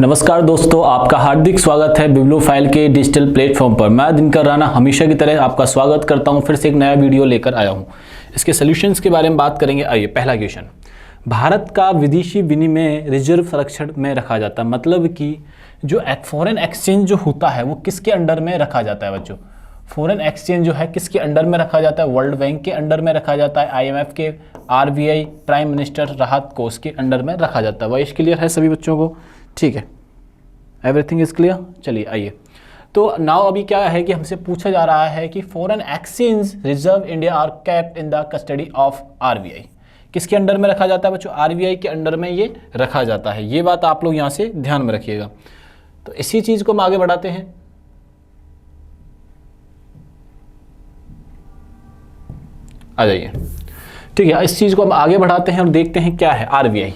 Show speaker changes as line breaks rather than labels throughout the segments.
नमस्कार दोस्तों, आपका हार्दिक स्वागत है बिब्लियोफाइल के डिजिटल प्लेटफॉर्म पर। मैं दिनकर राणा हमेशा की तरह आपका स्वागत करता हूं। फिर से एक नया वीडियो लेकर आया हूं। इसके सॉल्यूशंस के बारे में बात करेंगे। आइए, पहला क्वेश्चन, भारत का विदेशी विनिमय रिजर्व संरक्षण में रखा जाता है। मतलब कि जो फॉरेन एक्सचेंज जो होता है वो किसके अंडर में रखा जाता है बच्चों? फॉरेन एक्सचेंज जो है किसके अंडर में रखा जाता है? वर्ल्ड बैंक के अंडर में रखा जाता है, IMF के, RBI प्राइम मिनिस्टर राहत कोष के अंडर में रखा जाता है। वॉइस क्लियर है सभी बच्चों को? ठीक है, एवरीथिंग इज क्लियर। चलिए आइए, तो नाउ अभी क्या है कि हमसे पूछा जा रहा है कि foreign exchange reserve India are kept in the custody of RBI। किसके अंडर में रखा जाता है बच्चों? RBI के अंडर में ये रखा जाता है। ये बात आप लोग यहाँ से ध्यान में रखिएगा। तो इसी चीज को हम आगे बढ़ाते हैं। आ जाइए, ठीक है, इस चीज को हम आगे बढ़ाते हैं और देखते हैं क्या है RBI।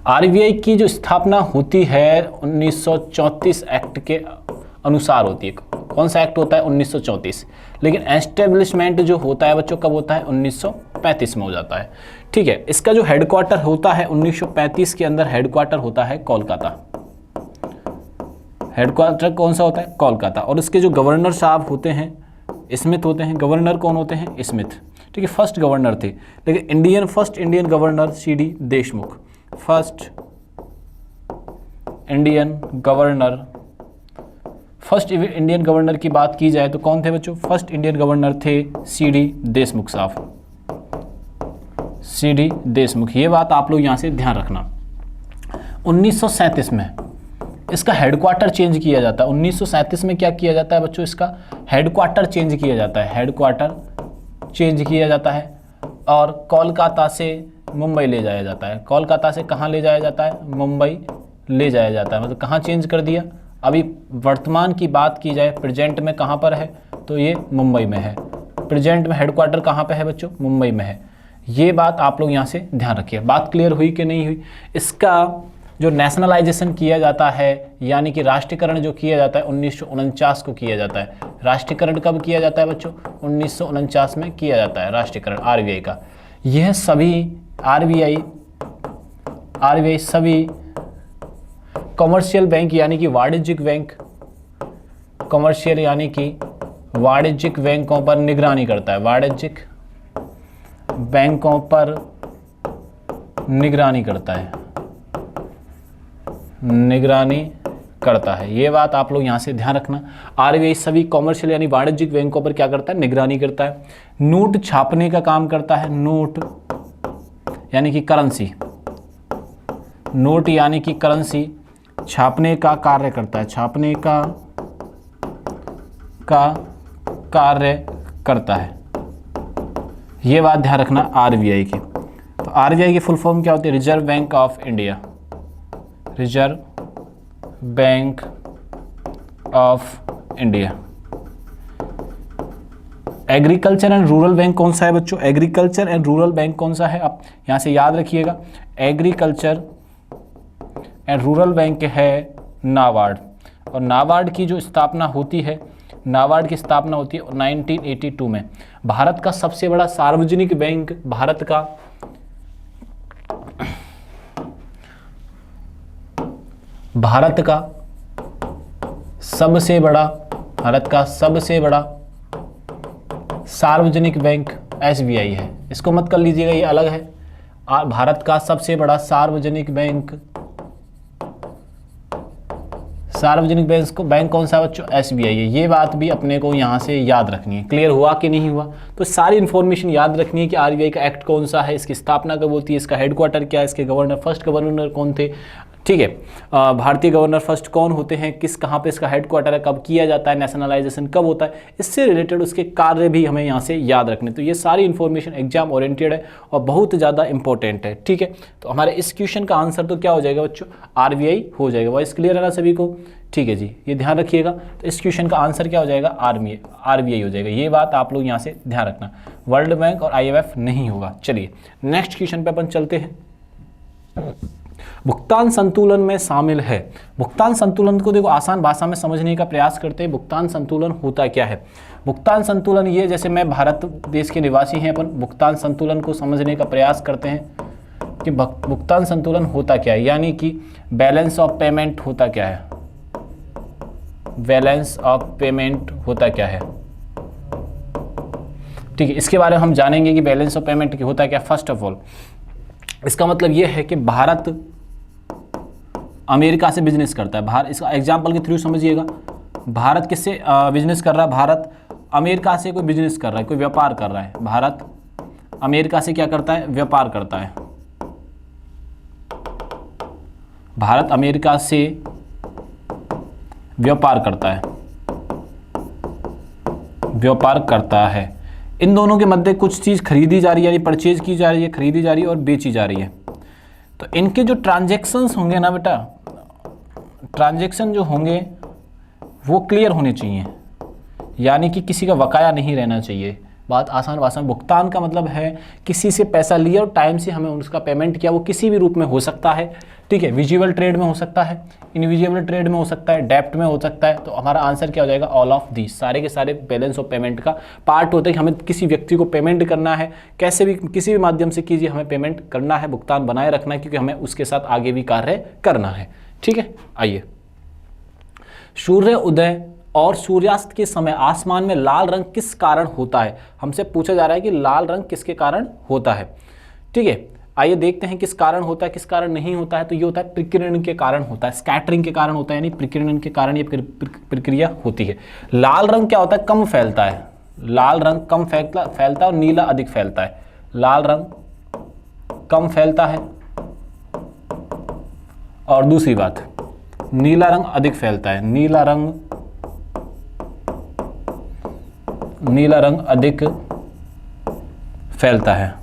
RBI की जो स्थापना होती है 1934 एक्ट के अनुसार होती है। कौन सा एक्ट होता है? 1934। लेकिन एस्टेब्लिशमेंट जो होता है बच्चों कब होता है? 1935 में हो जाता है। ठीक है, इसका जो हेडक्वार्टर होता है 1935 के अंदर हेडक्वार्टर होता है कोलकाता। हेडक्वार्टर कौन सा होता है? कोलकाता। और इसके जो गवर्नर साहब होते हैं स्मिथ होते हैं। गवर्नर कौन होते हैं? स्मिथ। ठीक है, फर्स्ट गवर्नर थे। लेकिन first Indian governor CD Deshmukh. First Indian governor की बात की जाए तो कौन थे बच्चों? फर्स्ट इंडियन गवर्नर थे CD देशमुख साहब। CD देशमुख, ये बात आप लोग यहां से ध्यान रखना। 1937 में इसका हेडक्वार्टर चेंज किया जाता है। 1937 में क्या किया जाता है बच्चों? इसका हेडक्वार्टर चेंज किया जाता है। हेडक्वार्टर चेंज किया जाता है और कोलकाता से मुंबई ले जाया जाता है। कोलकाता से कहाँ ले जाया जाता है? मुंबई ले जाया जाता है। मतलब कहाँ चेंज कर दिया? अभी वर्तमान की बात की जाए, प्रेजेंट में कहाँ पर है? तो ये मुंबई में है। प्रेजेंट में हेडक्वार्टर कहाँ पे है बच्चों? मुंबई में है। ये बात आप लोग यहाँ से ध्यान रखिए। बात क्लियर हुई कि नहीं हुई? इसका जो नेशनलाइजेशन किया जाता है यानी कि राष्ट्रीयकरण जो किया जाता है 1949 को किया जाता है। राष्ट्रीयकरण कब किया जाता है बच्चों? 1949 में किया जाता है राष्ट्रीयकरण RBI का। यह सभी RBI सभी कॉमर्शियल बैंक यानी कि वाणिज्यिक बैंक, कॉमर्शियल यानी कि वाणिज्यिक बैंकों पर निगरानी करता है। वाणिज्यिक बैंकों पर निगरानी करता है। ये बात आप लोग यहाँ से ध्यान रखना। RBI सभी कॉमर्शियल यानी वाणिज्यिक बैंकों पर क्या करता है? निगरानी करता है। नोट छापने का काम करता है। नोट यानी कि करेंसी, नोट यानी कि करेंसी छापने का कार्य करता है। छापने का कार्य करता है। ये बात ध्यान रखना RBI की। तो RBI की फुल फॉर्म क्या होती है? Reserve bank of India. Reserve bank of India. Agriculture and rural bank कौन सा है बच्चों? एग्रीकल्चर एंड रूरल बैंक कौन सा है? आप यहां से याद रखिएगा। एग्रीकल्चर एंड रूरल बैंक है नाबार्ड। और नाबार्ड की जो स्थापना होती है, नाबार्ड की स्थापना होती है 1982 में। भारत का सबसे बड़ा सार्वजनिक बैंक, भारत का सबसे बड़ा सार्वजनिक बैंक SBI है। इसको मत कर लीजिएगा, ये अलग है। भारत का सबसे बड़ा सार्वजनिक बैंक कौन सा बच्चों? SBI है। ये बात भी अपने को यहाँ से याद रखनी है। क्लियर हुआ कि नहीं हुआ? तो सारी इन्फॉर्मेशन याद रखनी है कि RBI का एक्ट कौन सा है, इसकी स्थापना कब होती है, इसका हेडक्वार्टर क्या है, इसके फर्स्ट गवर्नर कौन थे। ठीक है, भारतीय गवर्नर फर्स्ट कौन होते हैं, कहाँ पे इसका हेडक्वार्टर है, कब किया जाता है, नेशनलाइजेशन कब होता है, इससे रिलेटेड उसके कार्य भी हमें यहाँ से याद रखने। तो ये सारी इन्फॉर्मेशन एग्जाम ओरिएंटेड है और बहुत ज़्यादा इंपॉर्टेंट है। ठीक है, तो हमारे इस क्वेश्चन का आंसर तो क्या हो जाएगा बच्चों? RBI हो जाएगा। वॉइस क्लियर है ना सभी को? ठीक है जी, ये ध्यान रखिएगा। तो इस क्वेश्चन का आंसर क्या हो जाएगा? RBI हो जाएगा। ये बात आप लोग यहाँ से ध्यान रखना। वर्ल्ड बैंक और IMF नहीं होगा। चलिए नेक्स्ट क्वेश्चन पे अपन चलते हैं। भुगतान संतुलन में शामिल है। भुगतान संतुलन को देखो आसान भाषा में समझने का प्रयास करते हैं। भुगतान संतुलन होता क्या है? भुगतान संतुलन ये, जैसे मैं भारत देश के निवासी हैं, अपन भुगतान संतुलन को समझने का प्रयास करते हैं। कि भुगतान संतुलन होता क्या है, यानी कि बैलेंस ऑफ पेमेंट होता क्या है, बैलेंस ऑफ पेमेंट होता क्या है। ठीक है, इसके बारे में हम जानेंगे कि बैलेंस ऑफ पेमेंट होता क्या। फर्स्ट ऑफ ऑल इसका मतलब ये है कि भारत अमेरिका से बिजनेस करता है। भारत, इसका एग्जाम्पल के थ्रू समझिएगा, भारत किससे बिजनेस कर रहा है, भारत अमेरिका से कोई बिजनेस कर रहा है, कोई व्यापार कर रहा है। भारत अमेरिका से क्या करता है, व्यापार करता है। भारत अमेरिका से व्यापार करता है, व्यापार करता है। इन दोनों के मध्य कुछ चीज़ खरीदी जा रही है, यानी परचेज की जा रही है, खरीदी जा रही है और बेची जा रही है। तो इनके जो ट्रांजैक्शंस होंगे ना बेटा, ट्रांजैक्शन जो होंगे वो क्लियर होने चाहिए, यानी कि किसी का बकाया नहीं रहना चाहिए। बात आसान भाषा में, भुगतान का मतलब है किसी से पैसा लिया और टाइम से हमें उसका पेमेंट किया। वो किसी भी रूप में हो सकता है, ठीक है, विजिबल ट्रेड में हो सकता है, इनविजिबल ट्रेड में हो सकता है, डेप्ट में हो सकता है। तो हमारा आंसर क्या हो जाएगा, ऑल ऑफ दीज, सारे के सारे बैलेंस ऑफ पेमेंट का पार्ट होता है कि हमें किसी व्यक्ति को पेमेंट करना है, कैसे भी किसी भी माध्यम से कीजिए, हमें पेमेंट करना है, भुगतान बनाए रखना है, क्योंकि हमें उसके साथ आगे भी कार्य करना है। ठीक है, आइए, सूर्य उदय और सूर्यास्त के समय आसमान में लाल रंग किस कारण होता है। हमसे पूछा जा रहा है कि लाल रंग किसके कारण होता है। ठीक है, आइए देखते हैं किस कारण होता है, किस कारण नहीं होता है। तो ये होता है प्रकीर्णन के कारण होता है, स्कैटरिंग के कारण होता है, यानी प्रकीर्णन के कारण ये प्रक्रिया होती है। लाल रंग क्या होता है, कम फैलता है, लाल रंग कम फैलता है और नीला अधिक फैलता है। लाल रंग कम फैलता है और दूसरी बात नीला रंग अधिक फैलता है। नीला रंग अधिक फैलता है।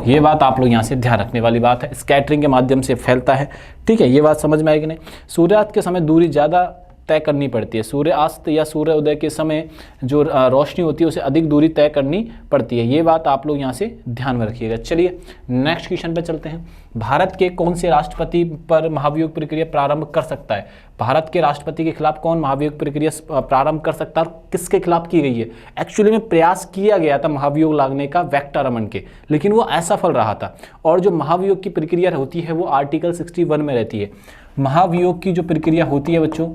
ये बात आप लोग यहाँ से ध्यान रखने वाली बात है, स्कैटरिंग के माध्यम से फैलता है। ठीक है, ये बात समझ में आएगी नहीं। सूर्यास्त के समय दूरी ज़्यादा तय करनी पड़ती है, सूर्यास्त या सूर्य उदय के समय जो रोशनी होती है उसे अधिक दूरी तय करनी पड़ती है। ये बात आप लोग यहाँ से ध्यान में रखिएगा। चलिए नेक्स्ट क्वेश्चन पे चलते हैं। भारत के कौन से राष्ट्रपति पर महाभियोग प्रक्रिया प्रारंभ कर सकता है। भारत के राष्ट्रपति के खिलाफ कौन महाभियोग प्रक्रिया प्रारंभ कर सकता है और किसके खिलाफ की गई है। एक्चुअली में प्रयास किया गया था महाभियोग लागने का वेंकटरमन के, लेकिन वो असफल रहा था। और जो महाभियोग की प्रक्रिया होती है वो आर्टिकल 61 में रहती है। महाभियोग की जो प्रक्रिया होती है बच्चों,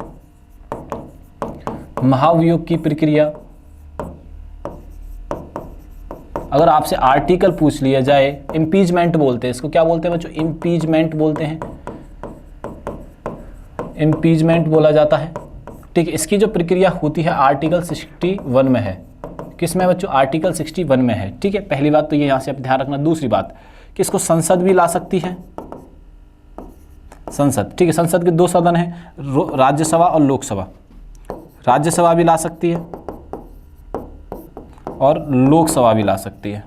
महाभियोग की प्रक्रिया, अगर आपसे आर्टिकल पूछ लिया जाए, इम्पीचमेंट बोलते हैं इसको। क्या बोलते हैं बच्चों, इम्पीचमेंट बोलते हैं, इम्पीचमेंट बोला जाता है। ठीक है, इसकी जो प्रक्रिया होती है आर्टिकल 61 में है। किस में बच्चों, आर्टिकल 61 में है। ठीक है, पहली बात तो ये यहाँ से आप ध्यान रखना। दूसरी बात कि इसको संसद भी ला सकती है, संसद। ठीक है, संसद के दो सदन हैं, राज्यसभा और लोकसभा। राज्यसभा भी ला सकती है और लोकसभा भी ला सकती है।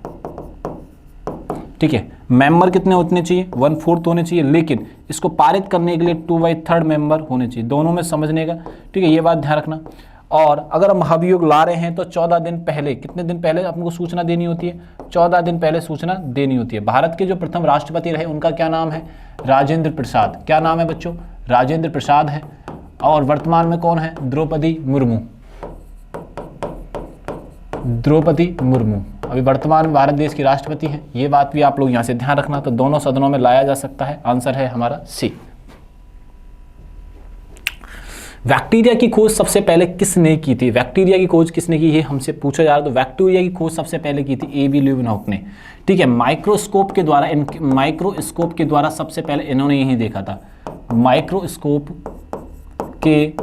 ठीक है, मेंबर कितने होने चाहिए, 1/4 होने चाहिए, लेकिन इसको पारित करने के लिए 2/3 मेंबर होने चाहिए। दोनों में समझने का, ठीक है, ये बात ध्यान रखना। और अगर हम महाभियोग ला रहे हैं तो 14 दिन पहले, कितने दिन पहले आपको सूचना देनी होती है, 14 दिन पहले सूचना देनी होती है। भारत के जो प्रथम राष्ट्रपति रहे उनका क्या नाम है, राजेंद्र प्रसाद। क्या नाम है बच्चों, राजेंद्र प्रसाद है। और वर्तमान में कौन है, द्रौपदी मुर्मू। द्रौपदी मुर्मू अभी वर्तमान में भारत देश की राष्ट्रपति हैं। ये बात भी आप लोग यहाँ से ध्यान रखना। तो दोनों सदनों में लाया जा सकता है। आंसर है हमारा सी। बैक्टीरिया की खोज सबसे पहले किसने की थी, बैक्टीरिया की खोज किसने की, ये हमसे पूछा जा रहा है। तो बैक्टीरिया की खोज सबसे पहले की थी ए.बी. ल्यूवेनहॉक ने। ठीक है, माइक्रोस्कोप के द्वारा, माइक्रोस्कोप के द्वारा सबसे पहले इन्होंने यही देखा था। माइक्रोस्कोप के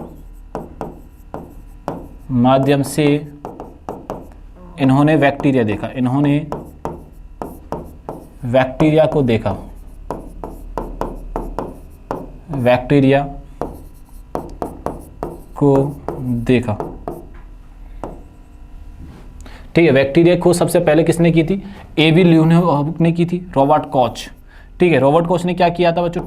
माध्यम से इन्होंने बैक्टीरिया देखा, इन्होंने बैक्टीरिया को देखा, बैक्टीरिया को देखा। ठीक है, बैक्टीरिया को सबसे पहले किसने की थी, ए.बी. ल्यूवेनहॉक ने की थी। रॉबर्ट कॉच, ठीक है, रॉबर्ट कॉच ने क्या किया था बच्चों,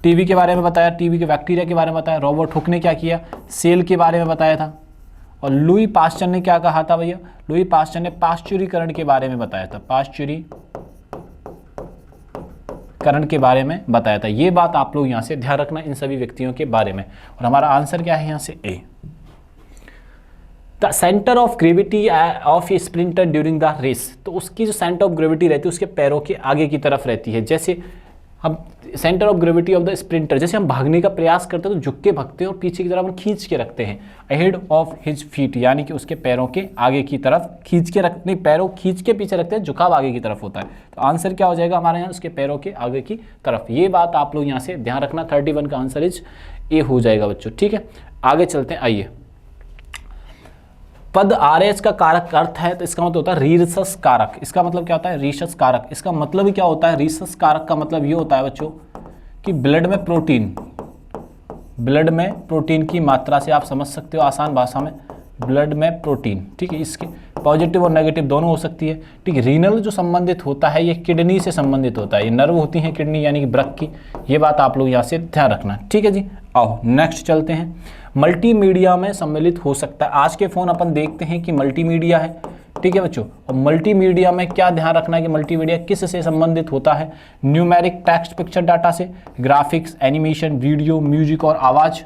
टीबी के बारे में बताया, टीबी के बैक्टीरिया के बारे में बताया। रॉबर्ट हुक ने क्या किया, सेल के बारे में बताया था। और लुई पास्चर ने क्या कहा था भैया, लुई पास्चर ने पाश्चुरीकरण के बारे में बताया था, पाश्चुरीकरण के बारे में बताया था। ये बात आप लोग यहाँ से ध्यान रखना इन सभी व्यक्तियों के बारे में। और हमारा आंसर क्या है यहाँ से A. The centre of gravity of a sprinter during the race, तो उसकी जो सेंटर ऑफ ग्रेविटी रहती है उसके पैरों के आगे की तरफ रहती है। जैसे हम centre of gravity of the sprinter, जैसे हम भागने का प्रयास करते हैं तो झुक के भागते हैं और पीछे की तरफ हम खींच के रखते हैं, अहेड ऑफ हिज फीट, यानी कि उसके पैरों के आगे की तरफ खींच के रख, नहीं पैरों खींच के पीछे रखते हैं, झुकाव आगे की तरफ होता है। तो आंसर क्या हो जाएगा हमारे यहाँ, उसके पैरों के आगे की तरफ। ये बात आप लोग यहाँ से ध्यान रखना, 31 का आंसर इज ए हो जाएगा बच्चों। ठीक है, आगे चलते हैं। आइए, पद आरएच का कारक अर्थ है, तो इसका मतलब होता है रीरसस कारक। इसका मतलब क्या होता है, रीशस कारक। इसका मतलब क्या होता है, रीशस कारक का मतलब ये होता है बच्चों कि ब्लड में प्रोटीन की मात्रा से, आप समझ सकते हो आसान भाषा में, ब्लड में प्रोटीन। ठीक है, इसके पॉजिटिव और नेगेटिव दोनों हो सकती है। ठीक है, रीनल जो संबंधित होता है ये किडनी से संबंधित होता है, ये नर्व होती है किडनी यानी कि वृक्क की। ये बात आप लोग यहाँ से ध्यान रखना। ठीक है जी, आओ नेक्स्ट चलते हैं। मल्टीमीडिया में सम्मिलित हो सकता है। आज के फोन अपन देखते हैं कि मल्टीमीडिया है। ठीक है बच्चों, और मल्टीमीडिया में क्या ध्यान रखना है कि मल्टीमीडिया किस से संबंधित होता है, न्यूमेरिक, टेक्स्ट, पिक्चर डाटा से, ग्राफिक्स, एनिमेशन, वीडियो, म्यूजिक और आवाज़,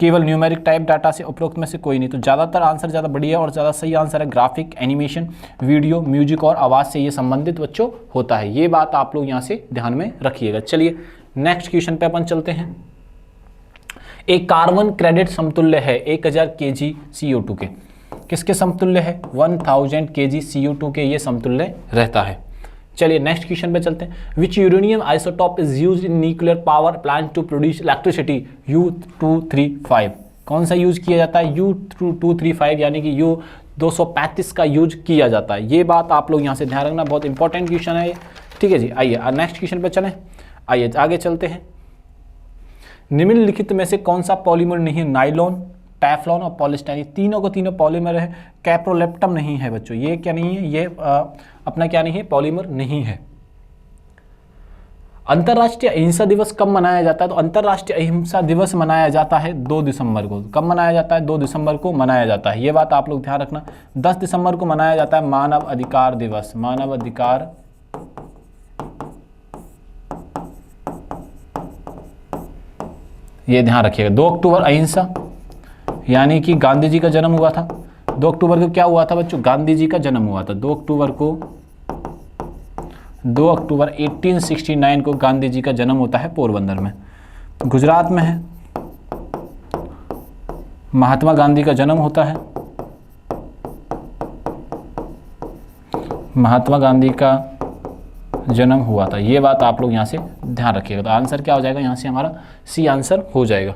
केवल न्यूमेरिक टाइप डाटा से, उपरोक्त में से कोई नहीं। तो ज़्यादातर आंसर ज़्यादा बढ़िया और ज़्यादा सही आंसर है ग्राफिक, एनिमेशन, वीडियो, म्यूजिक और आवाज़ से ये संबंधित बच्चों होता है। ये बात आप लोग यहाँ से ध्यान में रखिएगा। चलिए नेक्स्ट क्वेश्चन पे अपन चलते हैं। एक कार्बन क्रेडिट समतुल्य है 1000 kg CO2 के, किसके समतुल्य है, 1000 kg CO2 के ये समतुल्य रहता है। चलिए नेक्स्ट क्वेश्चन पे चलते हैं। Which uranium isotope is used in nuclear power plant to produce electricity, U235। कौन सा यूज किया जाता है, U235 यानी कि U235 का यूज किया जाता है। ये बात आप लोग यहाँ से ध्यान रखना, बहुत इंपॉर्टेंट क्वेश्चन है ये। ठीक है जी, आइए नेक्स्ट क्वेश्चन पे चलें। आइए आगे चलते हैं। निम्नलिखित में से कौन सा पॉलीमर नहीं है, नाइलॉन, टेफ्लॉन और पॉलिस्टाइन, तीनों को तीनों पॉलीमर है। कैप्रोलेप्टम नहीं है बच्चों, ये क्या नहीं है, ये अपना क्या नहीं है, पॉलीमर नहीं है। अंतर्राष्ट्रीय अहिंसा दिवस कब मनाया जाता है, तो अंतर्राष्ट्रीय अहिंसा दिवस मनाया जाता है 2 दिसंबर को। कब मनाया जाता है, 2 दिसंबर को मनाया जाता है। ये बात आप लोग ध्यान रखना। 10 दिसंबर को मनाया जाता है मानव अधिकार दिवस, मानव अधिकार ये ध्यान रखिएगा। 2 अक्टूबर अहिंसा यानी कि गांधी जी का जन्म हुआ था। 2 अक्टूबर को क्या हुआ था बच्चों, गांधी जी का जन्म हुआ था। 2 अक्टूबर 1869 को गांधी जी का जन्म होता है पोरबंदर में, गुजरात में है। महात्मा गांधी का जन्म होता है, महात्मा गांधी का जन्म हुआ था। ये बात आप लोग यहाँ से ध्यान रखिएगा। तो आंसर क्या हो जाएगा यहाँ से, हमारा सी आंसर हो जाएगा।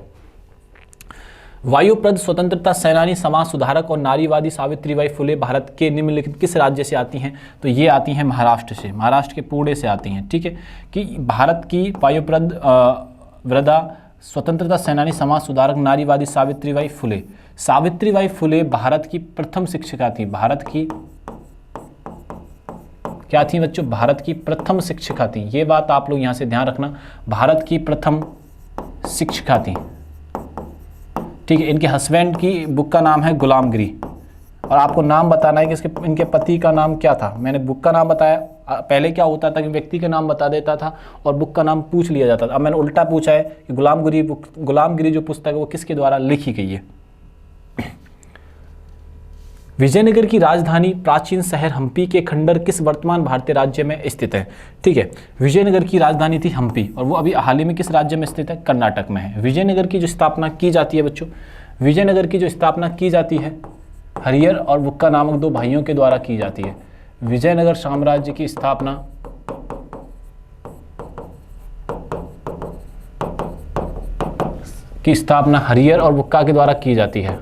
वायुप्रद स्वतंत्रता सेनानी, समाज सुधारक और नारीवादी सावित्रीबाई फुले भारत के निम्नलिखित किस राज्य से आती हैं, तो ये आती हैं महाराष्ट्र से, महाराष्ट्र के पुणे से आती हैं। ठीक है, कि भारत की वायुप्रद वृद्धा स्वतंत्रता सेनानी, समाज सुधारक, नारीवादी सावित्रीबाई फुले। सावित्रीबाई फुले भारत की प्रथम शिक्षिका थी। भारत की क्या थी बच्चों, भारत की प्रथम शिक्षिका थी। ये बात आप लोग यहाँ से ध्यान रखना, भारत की प्रथम शिक्षिका थी। ठीक है, इनके हस्बैंड की बुक का नाम है गुलामगिरी, और आपको नाम बताना है कि इनके पति का नाम क्या था। मैंने बुक का नाम बताया, पहले क्या होता था कि व्यक्ति का नाम बता देता था और बुक का नाम पूछ लिया जाता था। अब मैंने उल्टा पूछा है कि गुलामगिरी जो पुस्तक है वो किसके द्वारा लिखी गई है। विजयनगर की राजधानी प्राचीन शहर हम्पी के खंडर किस वर्तमान भारतीय राज्य में स्थित है। ठीक है, विजयनगर की राजधानी थी हम्पी और वो अभी हाल ही में किस राज्य में स्थित है, कर्नाटक में है। विजयनगर की जो स्थापना की जाती है बच्चों, विजयनगर की जो स्थापना की जाती है हरियर और बुक्का नामक 2 भाइयों के द्वारा की जाती है। विजयनगर साम्राज्य की स्थापना हरियर और बुक्का के द्वारा की जाती है।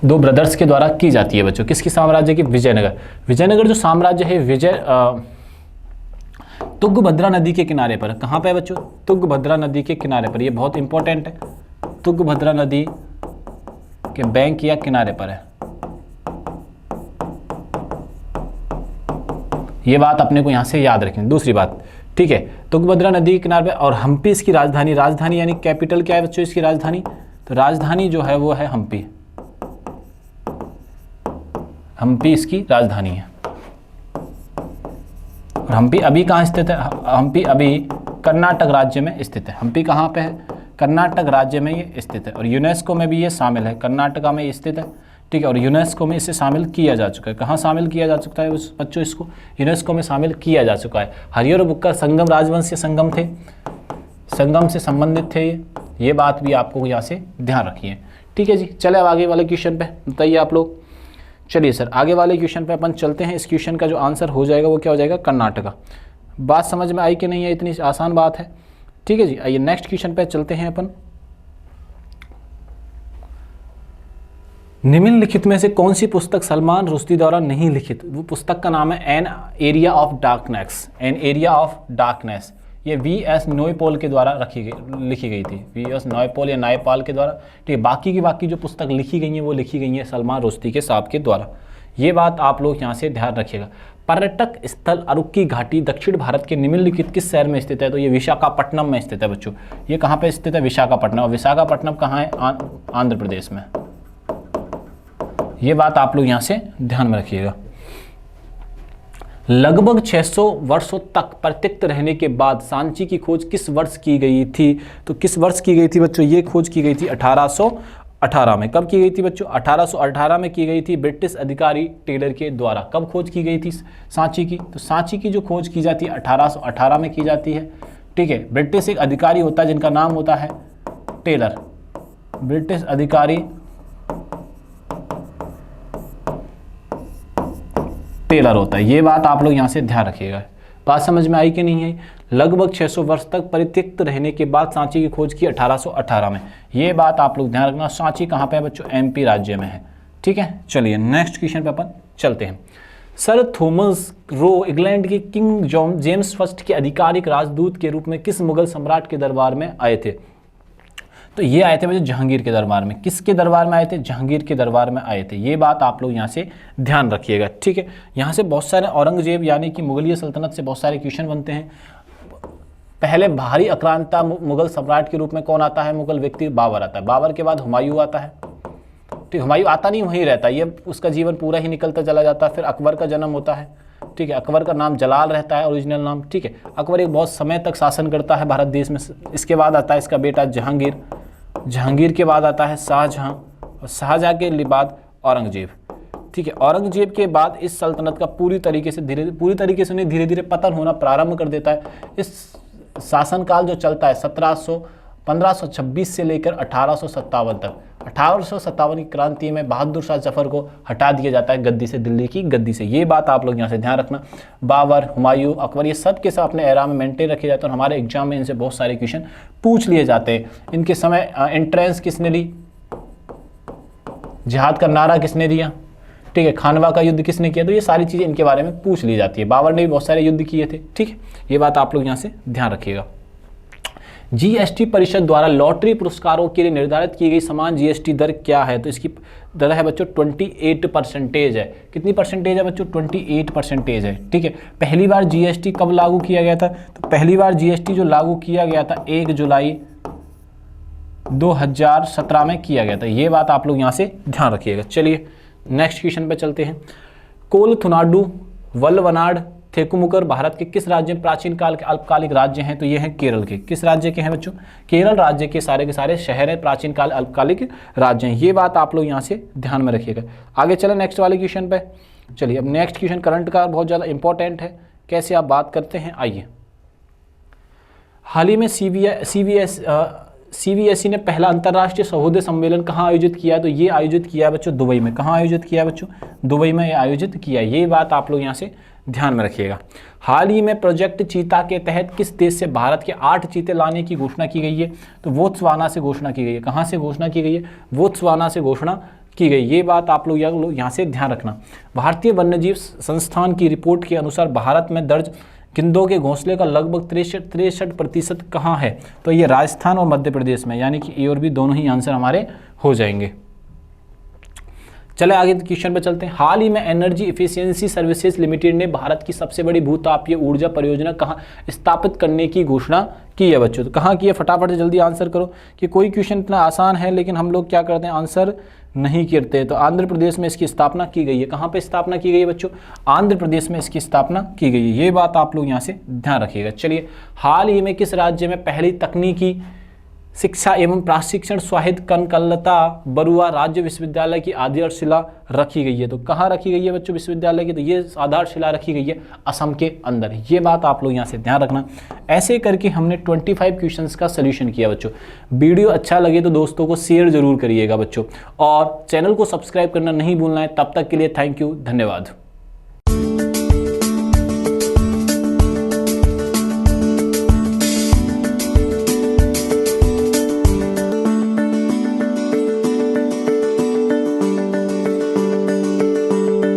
दो ब्रदर्स के द्वारा की जाती है बच्चों। किसकी साम्राज्य की, विजयनगर। विजयनगर जो साम्राज्य है तुंगभद्रा नदी के किनारे पर। कहाँ पे है बच्चों, तुंगभद्रा नदी के किनारे पर। ये बहुत इंपॉर्टेंट है, तुंगभद्रा नदी के बैंक या किनारे पर है। ये बात अपने को यहाँ से याद रखें। दूसरी बात, ठीक है, तुंगभद्रा नदी के किनारे पर, और हम्पी इसकी राजधानी, राजधानी यानी कैपिटल क्या है बच्चों इसकी राजधानी, तो राजधानी जो है वो है हम्पी। हम्पी इसकी राजधानी है। और हम्पी अभी कहाँ स्थित है? हम्पी अभी कर्नाटक राज्य में स्थित है। हम्पी कहाँ पे है? कर्नाटक राज्य में ये स्थित है और यूनेस्को में भी ये शामिल है, कर्नाटका में स्थित है, ठीक है। और यूनेस्को में इसे शामिल किया जा चुका है। कहाँ शामिल किया जा चुका है उस बच्चों? इसको यूनेस्को में शामिल किया जा चुका है। हरिहर और बुक्कर संगम राजवंश से संगम थे, संगम से संबंधित थे ये बात भी आपको यहाँ से ध्यान रखिए, ठीक है जी। चले अब आगे वाले क्वेश्चन पे बताइए आप लोग। चलिए सर आगे वाले क्वेश्चन पे अपन चलते हैं। इस क्वेश्चन का जो आंसर हो जाएगा वो क्या हो जाएगा? कर्नाटका। बात समझ में आई कि नहीं है? इतनी आसान बात है, ठीक है जी। आइए नेक्स्ट क्वेश्चन पे चलते हैं अपन। निम्नलिखित में से कौन सी पुस्तक सलमान रुश्दी द्वारा नहीं लिखित? वो पुस्तक का नाम है an area of darkness. An area of darkness ये वी.एस. नॉयपॉल के द्वारा लिखी गई थी। वी.एस. नॉयपॉल या नायपाल के द्वारा, ठीक है। बाकी जो पुस्तक लिखी गई हैं वो लिखी गई हैं सलमान रुश्दी के साहब के द्वारा। ये बात आप लोग यहाँ से ध्यान रखिएगा। पर्यटक स्थल अरुक्की घाटी दक्षिण भारत के निम्नलिखित किस शहर में स्थित है? तो ये विशाखापट्टनम में स्थित है बच्चों। ये कहाँ पे स्थित है? विशाखापट्टनम। और विशाखापट्टनम कहाँ है? आंध्र प्रदेश में। ये बात आप लोग यहाँ से ध्यान में रखिएगा। लगभग 600 वर्षों तक परित्यक्त रहने के बाद सांची की खोज किस वर्ष की गई थी? तो किस वर्ष की गई थी बच्चों? ये खोज की गई थी 1818 में। कब की गई थी बच्चों? 1818 में की गई थी ब्रिटिश अधिकारी टेलर के द्वारा। कब खोज की गई थी सांची की? तो सांची की जो खोज की जाती है 1818 में की जाती है, ठीक है। ब्रिटिश एक अधिकारी होता है जिनका नाम होता है टेलर। ब्रिटिश अधिकारी टेलर होता है। ये बात आप लोग यहाँ से ध्यान रखिएगा। बात समझ में आई कि नहीं है? लगभग 600 वर्ष तक परित्यक्त रहने के बाद सांची की खोज की 1818 में। ये बात आप लोग ध्यान रखना। सांची कहाँ पे है बच्चों? एमपी राज्य में है, ठीक है। चलिए नेक्स्ट क्वेश्चन पे अपन चलते हैं। सर थॉमस रो इंग्लैंड के किंग जेम्स फर्स्ट के आधिकारिक राजदूत के रूप में किस मुगल सम्राट के दरबार में आए थे? तो ये आए थे बच्चों जहांगीर के दरबार में। किसके दरबार में आए थे? जहांगीर के दरबार में आए थे। ये बात आप लोग यहाँ से ध्यान रखिएगा, ठीक है। यहाँ से बहुत सारे औरंगजेब यानी कि मुगलिया सल्तनत से बहुत सारे क्वेश्चन बनते हैं। पहले भारी आक्रांता मुगल सम्राट के रूप में कौन आता है? मुगल व्यक्ति बाबर आता है। बाबर के बाद हुमायूं आता है, ठीक। हुमायूं आता नहीं, वहीं रहता है, ये उसका जीवन पूरा ही निकलता चला जाता है। फिर अकबर का जन्म होता है, ठीक है। अकबर का नाम जलाल रहता है, ओरिजिनल नाम, ठीक है। अकबर एक बहुत समय तक शासन करता है भारत देश में। इसके बाद आता है इसका बेटा जहांगीर। जहांगीर के बाद आता है शाहजहां और शाहजहां के बाद औरंगजेब, ठीक है। औरंगजेब के बाद इस सल्तनत का पूरी तरीके से धीरे धीरे पतन होना प्रारंभ कर देता है। इस शासनकाल जो चलता है 1526 से लेकर 1857 तक। 1857 की क्रांति में बहादुर शाह जफर को हटा दिया जाता है गद्दी से, दिल्ली की गद्दी से। ये बात आप लोग यहाँ से ध्यान रखना। बाबर, हुमायूं, अकबर ये सब के सब अपने एरा में मेंटेन रखे जाते हैं और हमारे एग्जाम में इनसे बहुत सारे क्वेश्चन पूछ लिए जाते हैं। इनके समय एंट्रेंस किसने ली? जिहाद का नारा किसने दिया? ठीक है। खानवा का युद्ध किसने किया? तो ये सारी चीज़ें इनके बारे में पूछ ली जाती है। बाबर ने भी बहुत सारे युद्ध किए थे, ठीक है। ये बात आप लोग यहाँ से ध्यान रखिएगा। जीएसटी परिषद द्वारा लॉटरी पुरस्कारों के लिए निर्धारित की गई समान जीएसटी दर क्या है? तो इसकी दर है बच्चों 28% है। कितनी परसेंटेज है बच्चों? 28% है, ठीक है। पहली बार जीएसटी कब लागू किया गया था? तो पहली बार जीएसटी जो लागू किया गया था 1 जुलाई 2017 में किया गया था। ये बात आप लोग यहाँ से ध्यान रखिएगा। चलिए नेक्स्ट क्वेश्चन पे चलते हैं। कोलथुनाडु, वल्लवनाड, थेकुमुकर भारत के किस राज्य में प्राचीन काल के अल्पकालिक राज्य हैं? तो ये हैं केरल के। किस राज्य के हैं बच्चों? केरल राज्य के सारे शहर हैं प्राचीन काल अल्पकालिक राज्य हैं। ये बात आप लोग यहाँ से ध्यान में रखिएगा। आगे चलें नेक्स्ट वाले क्वेश्चन पे। चलिए अब नेक्स्ट क्वेश्चन करंट का बहुत ज़्यादा इंपॉर्टेंट है। कैसे आप बात करते हैं, आइए। हाल ही में सीबीएसई ने पहला अंतर्राष्ट्रीय सहोदय सम्मेलन कहाँ आयोजित किया है? तो ये आयोजित किया है बच्चों दुबई में। कहाँ आयोजित किया है बच्चों? दुबई में ये आयोजित किया है। ये बात आप लोग यहाँ से ध्यान में रखिएगा। हाल ही में प्रोजेक्ट चीता के तहत किस देश से भारत के 8 चीते लाने की घोषणा की गई है? तो बोत्सवाना से घोषणा की गई है। कहाँ से घोषणा की गई है? बोत्सवाना से घोषणा की गई। ये बात आप लोग यहाँ से ध्यान रखना। भारतीय वन्यजीव संस्थान की रिपोर्ट के अनुसार भारत में दर्ज गिद्धों के घोंसले का लगभग 63% कहाँ है? तो ये राजस्थान और मध्य प्रदेश में, यानी कि ए और बी दोनों ही आंसर हमारे हो जाएंगे। चले आगे क्वेश्चन पे चलते हैं। हाल ही में एनर्जी इफिशियंसी सर्विसेज लिमिटेड ने भारत की सबसे बड़ी भूतापीय ऊर्जा परियोजना कहाँ स्थापित करने की घोषणा की है बच्चों? तो कहाँ की है? फटाफट से जल्दी आंसर करो कि कोई क्वेश्चन इतना आसान है लेकिन हम लोग क्या करते हैं, आंसर नहीं करते। तो आंध्र प्रदेश में इसकी स्थापना की गई है। कहाँ पे स्थापना की गई है बच्चों? आंध्र प्रदेश में इसकी स्थापना की गई है। ये बात आप लोग यहाँ से ध्यान रखिएगा। चलिए, हाल ही में किस राज्य में पहली तकनीकी शिक्षा एवं प्रशिक्षण स्वायत्त कनकलता बरुआ राज्य विश्वविद्यालय की आधारशिला रखी गई है? तो कहाँ रखी गई है बच्चों विश्वविद्यालय की? तो ये आधारशिला रखी गई है असम के अंदर। ये बात आप लोग यहाँ से ध्यान रखना। ऐसे करके हमने 25 क्वेश्चंस का सॉल्यूशन किया बच्चों। वीडियो अच्छा लगे तो दोस्तों को शेयर जरूर करिएगा बच्चों, और चैनल को सब्सक्राइब करना नहीं भूलना है। तब तक के लिए थैंक यू, धन्यवाद।